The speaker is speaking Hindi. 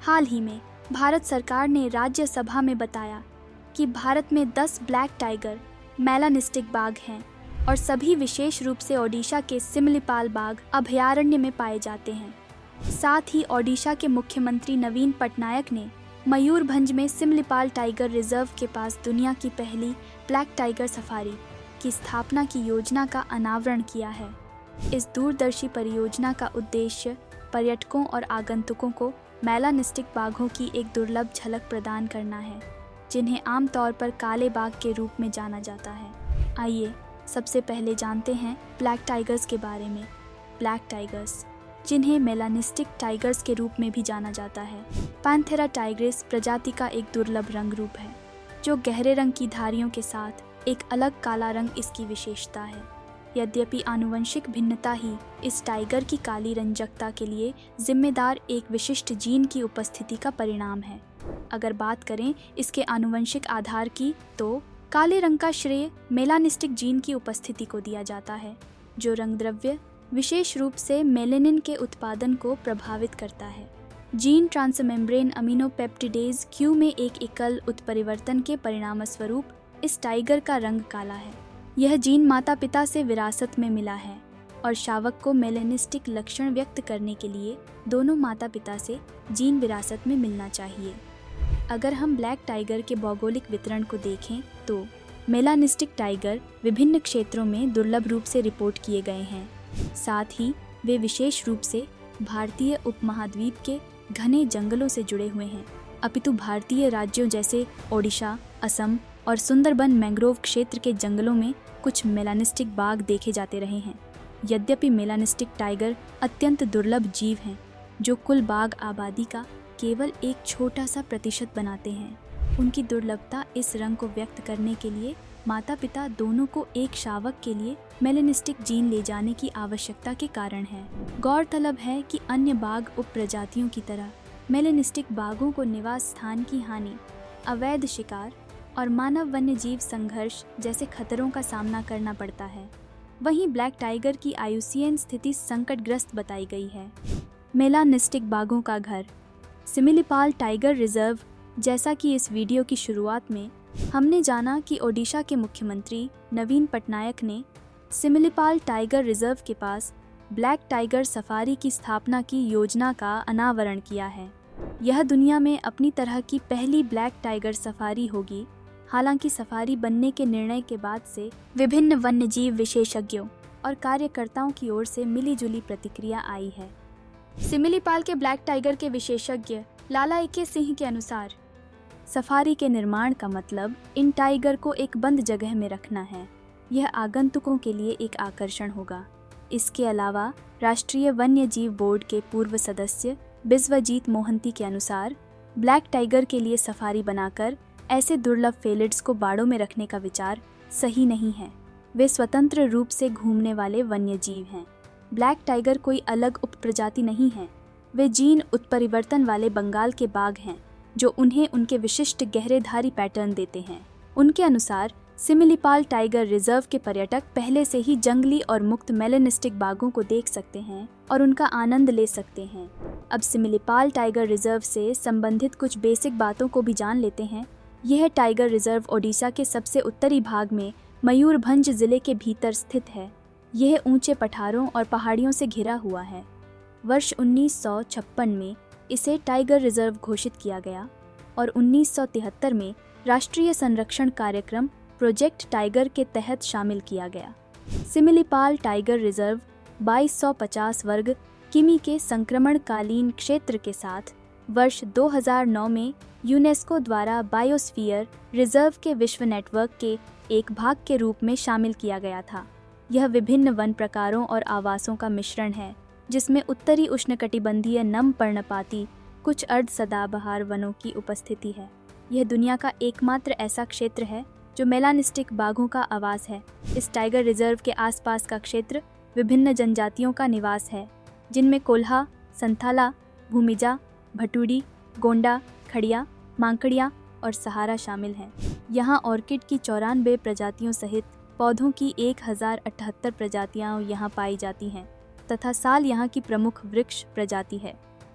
हाल ही में भारत सरकार ने राज्यसभा में बताया कि भारत में 10 ब्लैक टाइगर मेलानिस्टिक बाघ हैं और सभी विशेष रूप से ओडिशा के सिमलीपाल बाघ अभयारण्य में पाए जाते हैं। साथ ही ओडिशा के मुख्यमंत्री नवीन पटनायक ने मयूरभंज में सिमलीपाल टाइगर रिजर्व के पास दुनिया की पहली ब्लैक टाइगर सफारी की स्थापना की योजना का अनावरण किया है। इस दूरदर्शी परियोजना का उद्देश्य पर्यटकों और आगंतुकों को मेलानिस्टिक बाघों की एक दुर्लभ झलक प्रदान करना है, जिन्हें आमतौर पर काले बाघ के रूप में जाना जाता है। आइए सबसे पहले जानते हैं ब्लैक टाइगर्स के बारे में। ब्लैक टाइगर्स, जिन्हें मेलानिस्टिक टाइगर्स के रूप में भी जाना जाता है, पैंथेरा टाइग्रिस प्रजाति का एक दुर्लभ रंग रूप है, जो गहरे रंग की धारियों के साथ एक अलग काला रंग इसकी विशेषता है। यद्यपि आनुवंशिक भिन्नता ही इस टाइगर की काली रंजकता के लिए जिम्मेदार एक विशिष्ट जीन की उपस्थिति का परिणाम है। अगर बात करें इसके आनुवंशिक आधार की, तो काले रंग का श्रेय मेलानिस्टिक जीन की उपस्थिति को दिया जाता है, जो रंग द्रव्य विशेष रूप से मेलेनिन के उत्पादन को प्रभावित करता है। जीन ट्रांसमेम्ब्रेन अमीनोपेप्टिडेज क्यू में एक एकल उत्परिवर्तन के परिणामस्वरूप इस टाइगर का रंग काला है। यह जीन माता पिता से विरासत में मिला है और शावक को मेलेनिस्टिक लक्षण व्यक्त करने के लिए दोनों माता पिता से जीन विरासत में मिलना चाहिए। अगर हम ब्लैक टाइगर के भौगोलिक वितरण को देखें, तो मेलानिस्टिक टाइगर विभिन्न क्षेत्रों में दुर्लभ रूप से रिपोर्ट किए गए हैं। साथ ही वे विशेष रूप से भारतीय उपमहाद्वीप के घने जंगलों से जुड़े हुए हैं, अपितु भारतीय राज्यों जैसे ओडिशा, असम और सुंदरबन मैंग्रोव क्षेत्र के जंगलों में कुछ मेलानिस्टिक बाघ देखे जाते रहे हैं। यद्यपि मेलानिस्टिक टाइगर अत्यंत दुर्लभ जीव हैं, जो कुल बाघ आबादी का केवल एक छोटा सा प्रतिशत बनाते हैं। उनकी दुर्लभता इस रंग को व्यक्त करने के लिए माता पिता दोनों को एक शावक के लिए मेलानिस्टिक जीन ले जाने की आवश्यकता के कारण है। गौरतलब है कि अन्य बाघ उपप्रजातियों की तरह मेलानिस्टिक बाघों को निवास स्थान की हानि, अवैध शिकार और मानव वन्य जीव संघर्ष जैसे खतरों का सामना करना पड़ता है। वहीं ब्लैक टाइगर की आयुसीएन स्थिति संकटग्रस्त बताई गई है। मेलानिस्टिक बाघों का घर सिमलीपाल टाइगर रिजर्व। जैसा कि इस वीडियो की शुरुआत में हमने जाना कि ओडिशा के मुख्यमंत्री नवीन पटनायक ने सिमलीपाल टाइगर रिजर्व के पास ब्लैक टाइगर सफारी की स्थापना की योजना का अनावरण किया है। यह दुनिया में अपनी तरह की पहली ब्लैक टाइगर सफारी होगी। हालांकि सफारी बनने के निर्णय के बाद से विभिन्न वन्यजीव विशेषज्ञों और कार्यकर्ताओं की ओर से मिलीजुली प्रतिक्रिया आई है। सिमलीपाल के ब्लैक टाइगर के विशेषज्ञ लाला ए.के. सिंह के अनुसार सफारी के निर्माण का मतलब इन टाइगर को एक बंद जगह में रखना है। यह आगंतुकों के लिए एक आकर्षण होगा। इसके अलावा राष्ट्रीय वन्य जीव बोर्ड के पूर्व सदस्य बिस्वजीत मोहंती के अनुसार ब्लैक टाइगर के लिए सफारी बनाकर ऐसे दुर्लभ फेलिड्स को बाड़ों में रखने का विचार सही नहीं है। वे स्वतंत्र रूप से घूमने वाले वन्य जीव हैं। ब्लैक टाइगर कोई अलग उपप्रजाति नहीं है। वे जीन उत्परिवर्तन वाले बंगाल के बाघ हैं, जो उन्हें उनके विशिष्ट गहरेधारी पैटर्न देते हैं। उनके अनुसार सिमलीपाल टाइगर रिजर्व के पर्यटक पहले से ही जंगली और मुक्त मेलानिस्टिक बाघों को देख सकते हैं और उनका आनंद ले सकते हैं। अब सिमलीपाल टाइगर रिजर्व से संबंधित कुछ बेसिक बातों को भी जान लेते हैं। यह टाइगर रिजर्व ओडिशा के सबसे उत्तरी भाग में मयूरभंज जिले के भीतर स्थित है। यह ऊंचे पठारों और पहाड़ियों से घिरा हुआ है। वर्ष 1956 में इसे टाइगर रिजर्व घोषित किया गया और 1973 में राष्ट्रीय संरक्षण कार्यक्रम प्रोजेक्ट टाइगर के तहत शामिल किया गया। सिमलीपाल टाइगर रिजर्व 2250 वर्ग किमी के संक्रमणकालीन क्षेत्र के साथ वर्ष 2009 में यूनेस्को द्वारा बायोस्फीयर रिजर्व के विश्व नेटवर्क के एक भाग के रूप में शामिल किया गया था। यह विभिन्न वन प्रकारों और आवासों का मिश्रण है, जिसमें उत्तरी उष्णकटिबंधीय नम पर्णपाती कुछ अर्ध सदाबहार वनों की उपस्थिति है। यह दुनिया का एकमात्र ऐसा क्षेत्र है जो मेलानिस्टिक बाघों का आवास है। इस टाइगर रिजर्व के आसपास का क्षेत्र विभिन्न जनजातियों का निवास है, जिनमें कोल्हा, संथाला, भूमिजा, भटूडी, गोंडा, खड़िया, मांकड़िया और सहारा शामिल हैं। यहाँ ऑर्किड की 94 प्रजातियों सहित पौधों की 1078 प्रजातियाँ यहाँ पाई जाती हैं तथा साल यहाँ की प्रमुख वृक्ष प्रजाति है।